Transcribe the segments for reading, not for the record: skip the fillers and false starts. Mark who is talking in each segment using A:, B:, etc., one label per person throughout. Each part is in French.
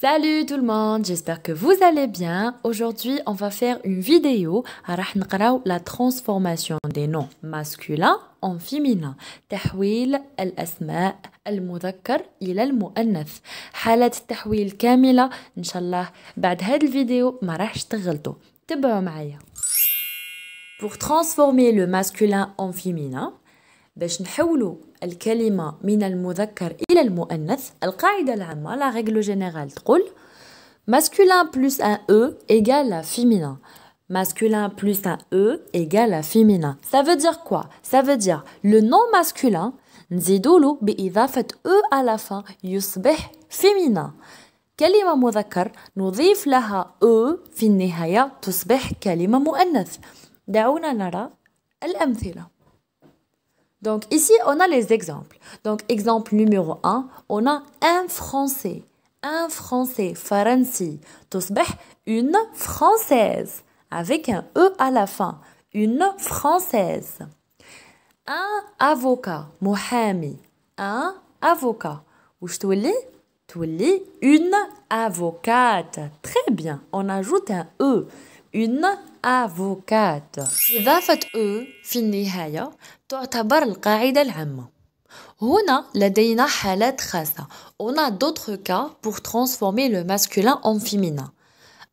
A: Salut tout le monde, j'espère que vous allez bien. Aujourd'hui, on va faire une vidéo راح نقراو la transformation des noms masculins en féminin. تحويل الأسماء المذكر إلى المؤنث. حالات التحويل كاملة إن شاء الله بعد هذا الفيديو ما راحش تغلطوا. تبعوا معايا. Pour transformer le masculin en féminin, باش نحولوا الكلمة من المذكر إلى المؤنث القاعدة العامة la règle générale تقول masculin plus un E égale à féminin. Masculin plus un E égale à féminin. Ça veut dire quoi? Ça veut dire le nom masculin نزيدوله بإضافة E à la fin يصبح féminin. كلمة مذكر نضيف لها E في النهاية تصبح كلمة مؤنث. دعونا نرى الأمثلة. Donc ici, on a les exemples. Donc exemple numéro 1, on a un français. Un français, faransi. تصبح une française. Avec un E à la fin. Une française. Un avocat, محامي. Un avocat. وش تولي؟ تولي une avocate. Très bien. On ajoute un E. Une avocate. إضافة E في النهاية تعتبر القاعدة العامة. هنا لدينا حالات خاصة. On a d'autres cas pour transformer le masculin en féminin.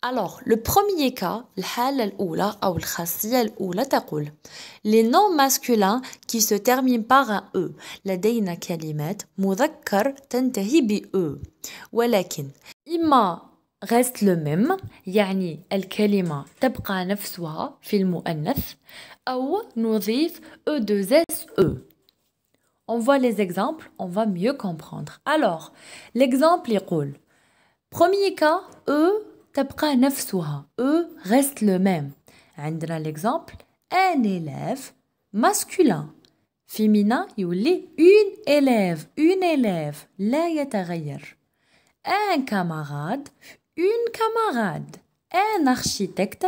A: Alors, le premier cas, الحالة الأولى أو الخاصية الأولى تقول les noms masculins qui se terminent par un E. لدينا كلمات مذكر تنتهي ب E. ولكن إما reste le même يعني الكلمة تبقى نفسها في المؤنث أو نضيف E2SE. On voit les exemples, on va mieux comprendre. Alors, l'exemple يقول premier cas E تبقى نفسها E reste le même. عندنا l'exemple un élève masculin. féminin يولي une élève لا يتغير. Un camarade, une camarade. Un architecte,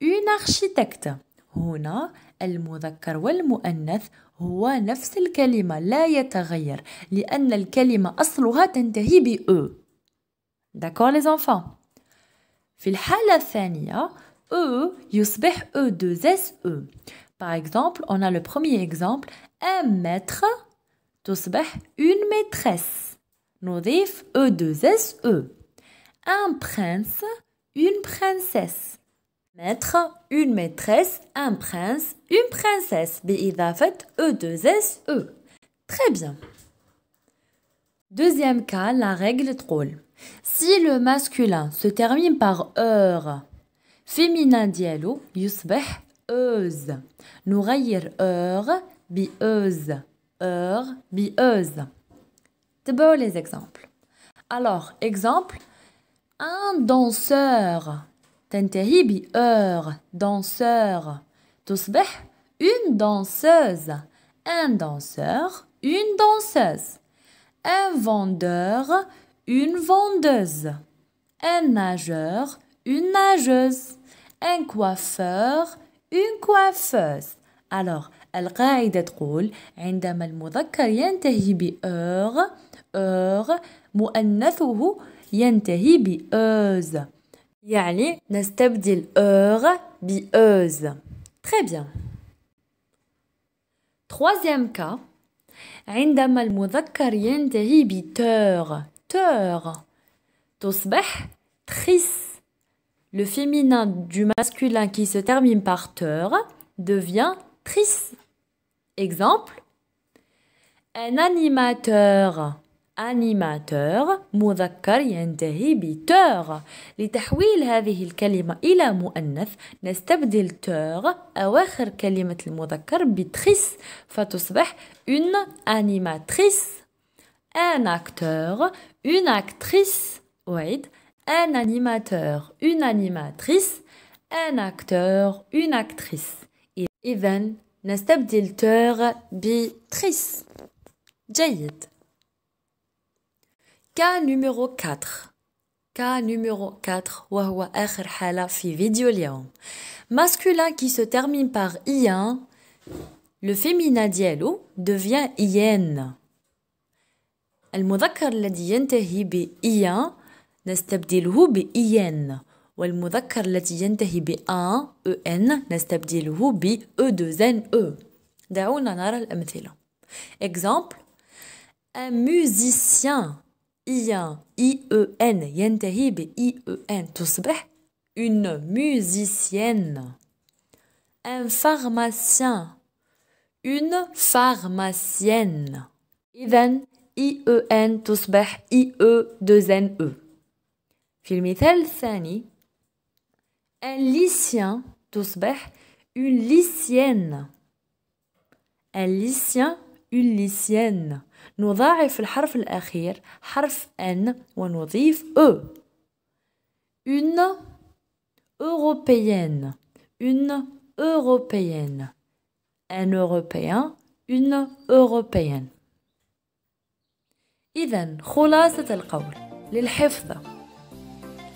A: une architecte. هنا المذكر والمؤنث هو نفس الكلمة لا يتغير لأن الكلمة أصلها تنتهي ب E. D'accord les enfants? في الحالة الثانية E يصبح E2SE. Par exemple, on a le premier exemple un maître تصبح une maîtresse. نضيف E2SE. Un prince, une princesse. Maître, une maîtresse, un prince, une princesse. بإضافة E2SE. Très bien. Deuxième cas, la règle تقول si le masculin se termine par heure, féminin ديالو يصبح euse. نغير heure بeuse. Heure بeuse. تبعوا les exemples. Alors, exemple, un danseur تنتهي بheure. danseur تصبح une danseuse. Un danseur, une danseuse. Un vendeur, une vendeuse. Un nageur, une nageuse. Un coiffeur, une coiffeuse. Alors, القاعدة تقول عندما المذكر ينتهي بheure مؤنثه ينتهي بeuse. يعني نستبدل heure بeuse. Très bien. Troisième cas, عندما المذكر ينتهي teur تصبح tris. Le féminin du masculin qui se termine par teur devient tris. Exemple, un animateur مذكر ينتهي بتور. لتحويل هذه الكلمة إلى مؤنث نستبدل تور أواخر كلمة المذكر بتريس فتصبح une animatrice. Un acteur, une actrice. وعيد un animateur, une animatrice. Un acteur, une actrice. إذن نستبدل تور بتريس. جيد. Cas numéro 4. Cas numéro 4 وهو آخر حالة في فيديو اليوم. Masculin qui se termine par ien, le féminin ديالو devient ien. المذكر الذي ينتهي ب ien نستبدله بإن، والمذكر الذي ينتهي بأن EN نستبدله ب E2NE. دعونا نرى الأمثلة. Exemple: un musicien IEN ينتهي ب IEN تصبح une musicienne. Un pharmacien une pharmacienne. إذن IEN تصبح IE2NE. في المثال الثاني un lycéen تصبح une lycéenne. un lycéen une lycéenne. نضاعف الحرف الأخير حرف N ونضيف E. une européenne une européenne. un européen une européenne. إذن خلاصة القول للحفظ: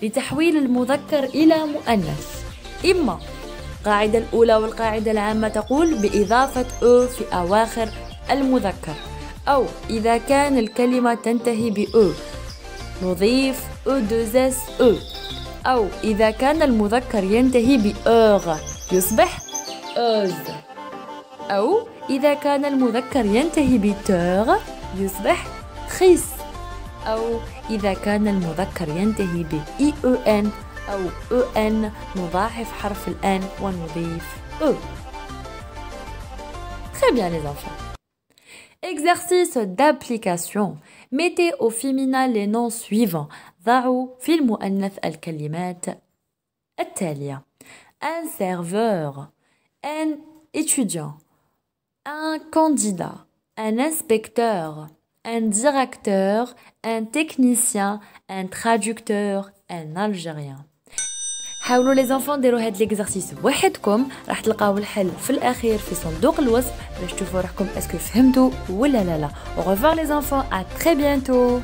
A: لتحويل المذكر إلى مؤنث، إما القاعدة الأولى والقاعدة العامة تقول بإضافة أو في أواخر المذكر، أو إذا كان الكلمة تنتهي بأو نضيف E2S E، أو إذا كان المذكر ينتهي بأغ يصبح أوز، أو إذا كان المذكر ينتهي بتوغ يصبح خيس، أو إذا كان المذكر ينتهي ب EN أو EN نضاعف حرف الآن ونضيف E. Très bien les enfants. Exercice d'application. Mettez au féminin les noms suivants. ضعوا في المؤنث الكلمات التالية: un serveur, un étudiant, un candidat, un inspecteur, un directeur, un technicien, un traducteur, un Algérien. حاولوا les enfants ديروا هاد l'exercice وحدكم، راح تلقاو الحل في الأخير في صندوق الوصف باش تشوفوا روحكم اسكو فهمتوا ولا لا. Au revoir les enfants, à très bientôt.